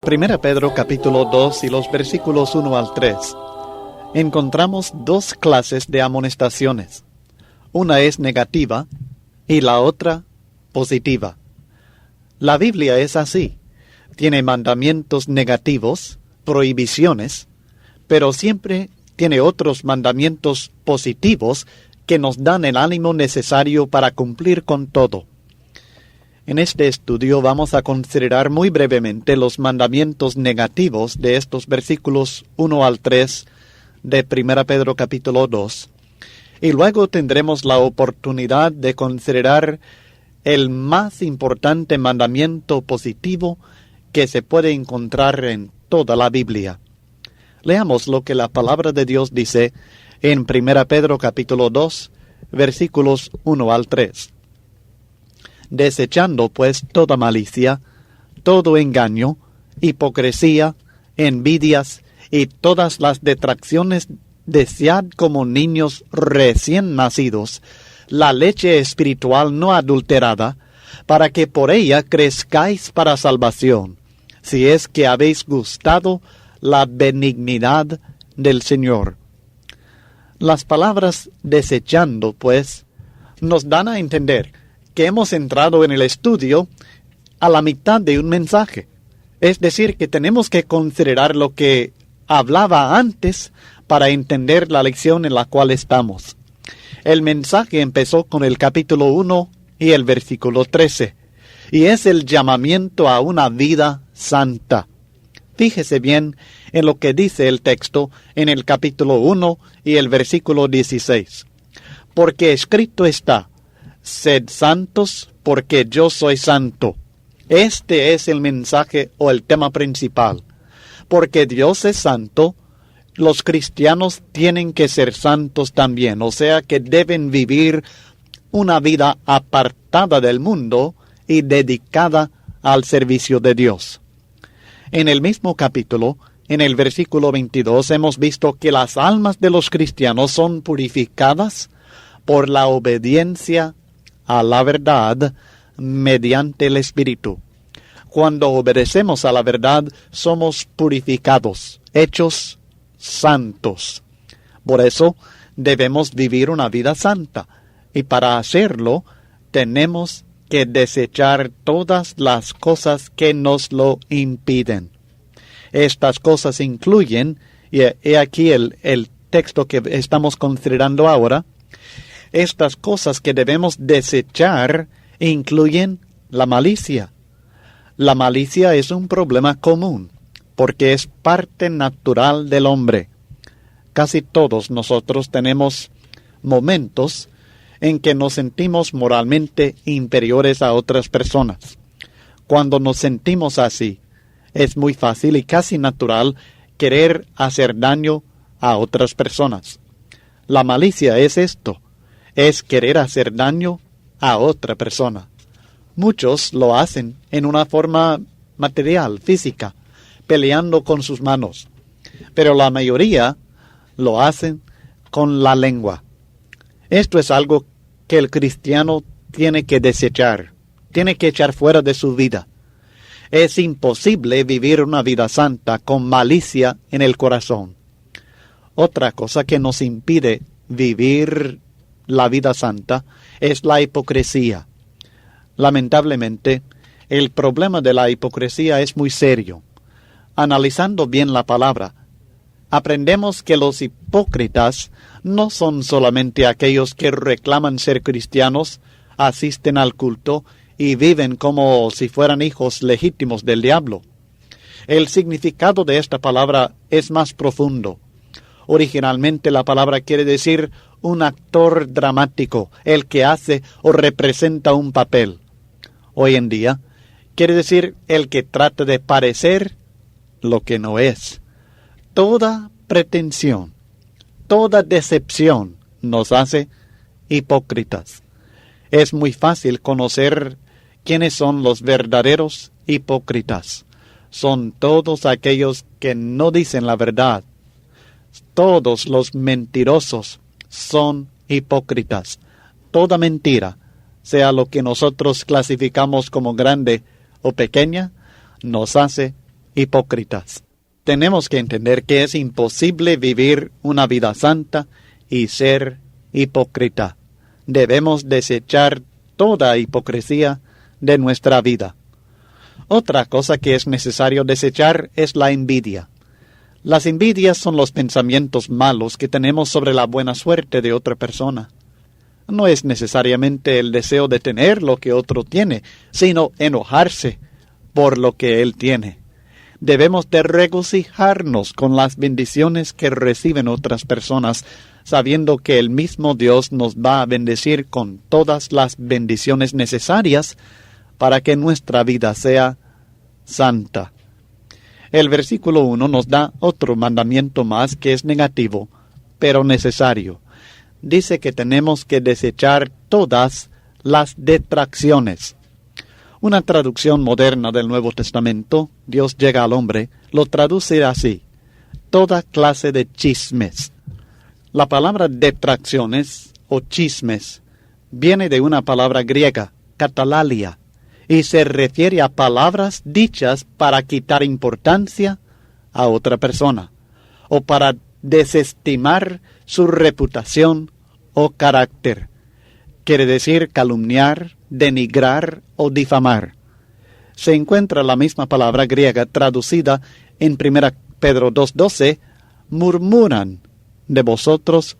Primera Pedro capítulo 2 y los versículos 1 al 3. Encontramos dos clases de amonestaciones. Una es negativa y la otra positiva. La Biblia es así. Tiene mandamientos negativos, prohibiciones, pero siempre tiene otros mandamientos positivos que nos dan el ánimo necesario para cumplir con todo. En este estudio vamos a considerar muy brevemente los mandamientos negativos de estos versículos 1 al 3 de 1 Pedro capítulo 2, y luego tendremos la oportunidad de considerar el más importante mandamiento positivo que se puede encontrar en toda la Biblia. Leamos lo que la palabra de Dios dice en 1 Pedro capítulo 2, versículos 1 al 3. Desechando pues toda malicia, todo engaño, hipocresía, envidias y todas las detracciones, desead como niños recién nacidos la leche espiritual no adulterada, para que por ella crezcáis para salvación, si es que habéis gustado la benignidad del Señor. Las palabras desechando, pues, nos dan a entender que hemos entrado en el estudio a la mitad de un mensaje. Es decir, que tenemos que considerar lo que hablaba antes para entender la lección en la cual estamos. El mensaje empezó con el capítulo 1 y el versículo 13, y es el llamamiento a una vida santa. Fíjese bien en lo que dice el texto en el capítulo 1 y el versículo 16. Porque escrito está: sed santos, porque yo soy santo. Este es el mensaje o el tema principal. Porque Dios es santo, los cristianos tienen que ser santos también, o sea que deben vivir una vida apartada del mundo y dedicada al servicio de Dios. En el mismo capítulo, en el versículo 22, hemos visto que las almas de los cristianos son purificadas por la obediencia a la verdad mediante el Espíritu. Cuando obedecemos a la verdad, somos purificados, hechos santos. Por eso debemos vivir una vida santa, y para hacerlo tenemos que desechar todas las cosas que nos lo impiden. Estas cosas incluyen, y he aquí el texto que estamos considerando ahora. Estas cosas que debemos desechar incluyen la malicia. La malicia es un problema común, porque es parte natural del hombre. Casi todos nosotros tenemos momentos en que nos sentimos moralmente inferiores a otras personas. Cuando nos sentimos así, es muy fácil y casi natural querer hacer daño a otras personas. La malicia es esto. Es querer hacer daño a otra persona. Muchos lo hacen en una forma material, física, peleando con sus manos. Pero la mayoría lo hacen con la lengua. Esto es algo que el cristiano tiene que desechar, tiene que echar fuera de su vida. Es imposible vivir una vida santa con malicia en el corazón. Otra cosa que nos impide vivir la vida santa es la hipocresía. Lamentablemente, el problema de la hipocresía es muy serio. Analizando bien la palabra, aprendemos que los hipócritas no son solamente aquellos que reclaman ser cristianos, asisten al culto y viven como si fueran hijos legítimos del diablo. El significado de esta palabra es más profundo. Originalmente la palabra quiere decir un actor dramático, el que hace o representa un papel. Hoy en día, quiere decir el que trata de parecer lo que no es. Toda pretensión, toda decepción nos hace hipócritas. Es muy fácil conocer quiénes son los verdaderos hipócritas. Son todos aquellos que no dicen la verdad. Todos los mentirosos son hipócritas. Toda mentira, sea lo que nosotros clasificamos como grande o pequeña, nos hace hipócritas. Tenemos que entender que es imposible vivir una vida santa y ser hipócrita. Debemos desechar toda hipocresía de nuestra vida. Otra cosa que es necesario desechar es la envidia. Las envidias son los pensamientos malos que tenemos sobre la buena suerte de otra persona. No es necesariamente el deseo de tener lo que otro tiene, sino enojarse por lo que él tiene. Debemos de regocijarnos con las bendiciones que reciben otras personas, sabiendo que el mismo Dios nos va a bendecir con todas las bendiciones necesarias para que nuestra vida sea santa. El versículo 1 nos da otro mandamiento más que es negativo, pero necesario. Dice que tenemos que desechar todas las detracciones. Una traducción moderna del Nuevo Testamento, Dios llega al hombre, lo traduce así: toda clase de chismes. La palabra detracciones o chismes viene de una palabra griega, katalalia, y se refiere a palabras dichas para quitar importancia a otra persona, o para desestimar su reputación o carácter. Quiere decir calumniar, denigrar o difamar. Se encuentra la misma palabra griega traducida en 1 Pedro 2:12, murmuran de vosotros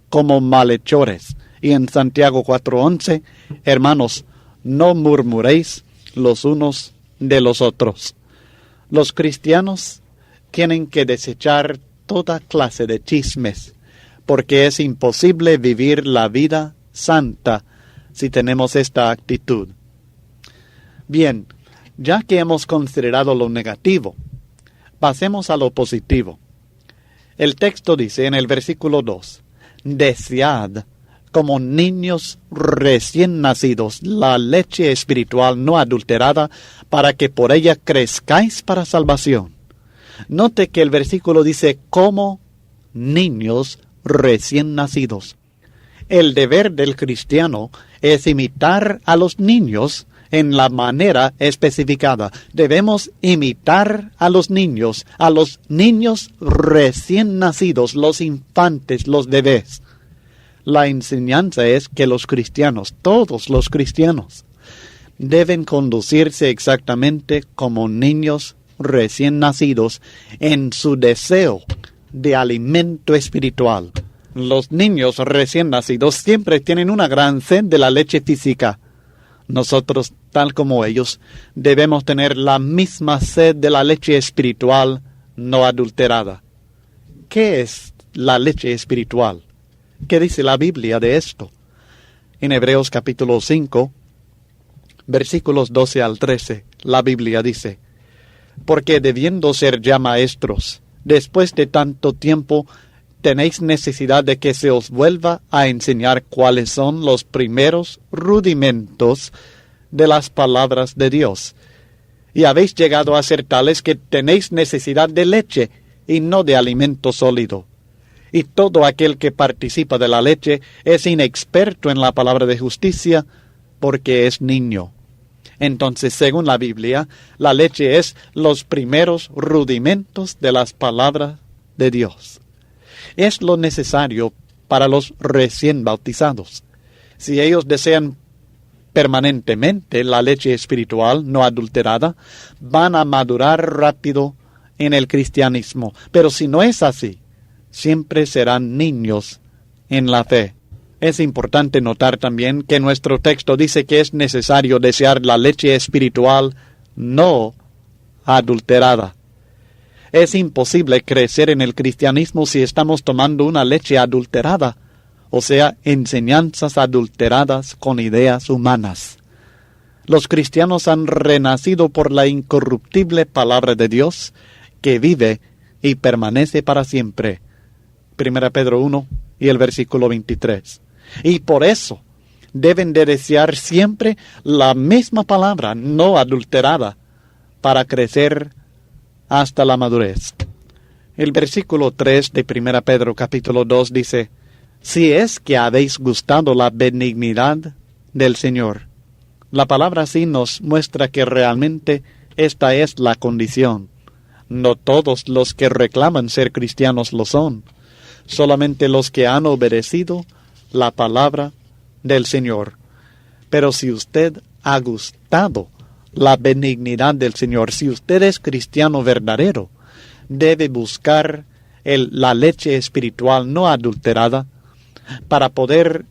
como malhechores. Y en Santiago 4:11, hermanos, no murmuréis los unos de los otros. Los cristianos tienen que desechar toda clase de chismes, porque es imposible vivir la vida santa si tenemos esta actitud. Bien, ya que hemos considerado lo negativo, pasemos a lo positivo. El texto dice en el versículo 2, desead como niños recién nacidos la leche espiritual no adulterada, para que por ella crezcáis para salvación. Note que el versículo dice como niños recién nacidos. El deber del cristiano es imitar a los niños en la manera especificada. Debemos imitar a los niños recién nacidos, los infantes, los bebés. La enseñanza es que los cristianos, todos los cristianos, deben conducirse exactamente como niños recién nacidos en su deseo de alimento espiritual. Los niños recién nacidos siempre tienen una gran sed de la leche física. Nosotros, tal como ellos, debemos tener la misma sed de la leche espiritual no adulterada. ¿Qué es la leche espiritual? ¿Qué dice la Biblia de esto? En Hebreos capítulo 5, versículos 12 al 13, la Biblia dice: porque debiendo ser ya maestros, después de tanto tiempo, tenéis necesidad de que se os vuelva a enseñar cuáles son los primeros rudimentos de las palabras de Dios. Y habéis llegado a ser tales que tenéis necesidad de leche y no de alimento sólido. Y todo aquel que participa de la leche es inexperto en la palabra de justicia, porque es niño. Entonces, según la Biblia, la leche es los primeros rudimentos de las palabras de Dios. Es lo necesario para los recién bautizados. Si ellos desean permanentemente la leche espiritual no adulterada, van a madurar rápido en el cristianismo. Pero si no es así, siempre serán niños en la fe. Es importante notar también que nuestro texto dice que es necesario desear la leche espiritual no adulterada. Es imposible crecer en el cristianismo si estamos tomando una leche adulterada, o sea, enseñanzas adulteradas con ideas humanas. Los cristianos han renacido por la incorruptible palabra de Dios, que vive y permanece para siempre. 1 Pedro 1 y el versículo 23. Y por eso deben de desear siempre la misma palabra no adulterada para crecer hasta la madurez. El versículo 3 de 1 Pedro capítulo 2 dice: si es que habéis gustado la benignidad del Señor. La palabra así nos muestra que realmente esta es la condición. No todos los que reclaman ser cristianos lo son, solamente los que han obedecido la palabra del Señor. Pero si usted ha gustado la benignidad del Señor, si usted es cristiano verdadero, debe buscar la leche espiritual no adulterada para poder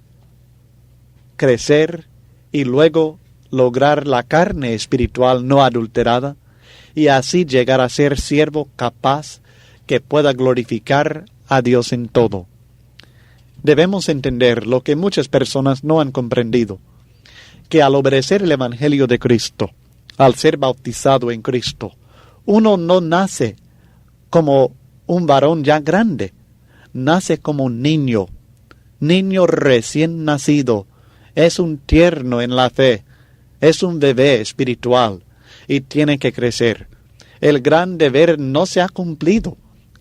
crecer y luego lograr la carne espiritual no adulterada y así llegar a ser siervo capaz que pueda glorificar a Dios en todo. Debemos entender lo que muchas personas no han comprendido, que al obedecer el Evangelio de Cristo, al ser bautizado en Cristo, uno no nace como un varón ya grande, nace como un niño recién nacido, es un tierno en la fe, es un bebé espiritual y tiene que crecer. El gran deber no se ha cumplido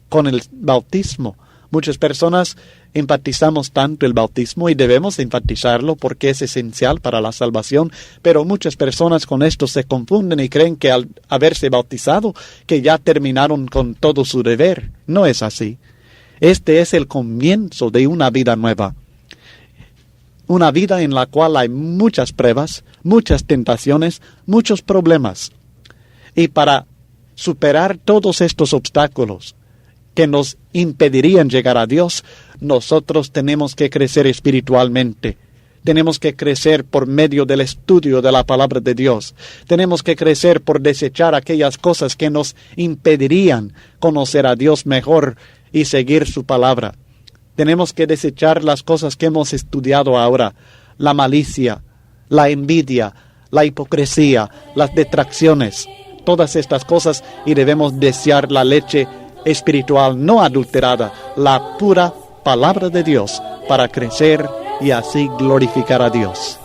con el bautismo. Muchas personas enfatizamos tanto el bautismo y debemos enfatizarlo porque es esencial para la salvación, pero muchas personas con esto se confunden y creen que al haberse bautizado que ya terminaron con todo su deber. No es así. Este es el comienzo de una vida nueva. Una vida en la cual hay muchas pruebas, muchas tentaciones, muchos problemas. Y para superar todos estos obstáculos que nos impedirían llegar a Dios, nosotros tenemos que crecer espiritualmente. Tenemos que crecer por medio del estudio de la palabra de Dios. Tenemos que crecer por desechar aquellas cosas que nos impedirían conocer a Dios mejor y seguir su palabra. Tenemos que desechar las cosas que hemos estudiado ahora, la malicia, la envidia, la hipocresía, las detracciones, todas estas cosas, y debemos desear la leche espiritual no adulterada, la pura palabra de Dios, para crecer y así glorificar a Dios.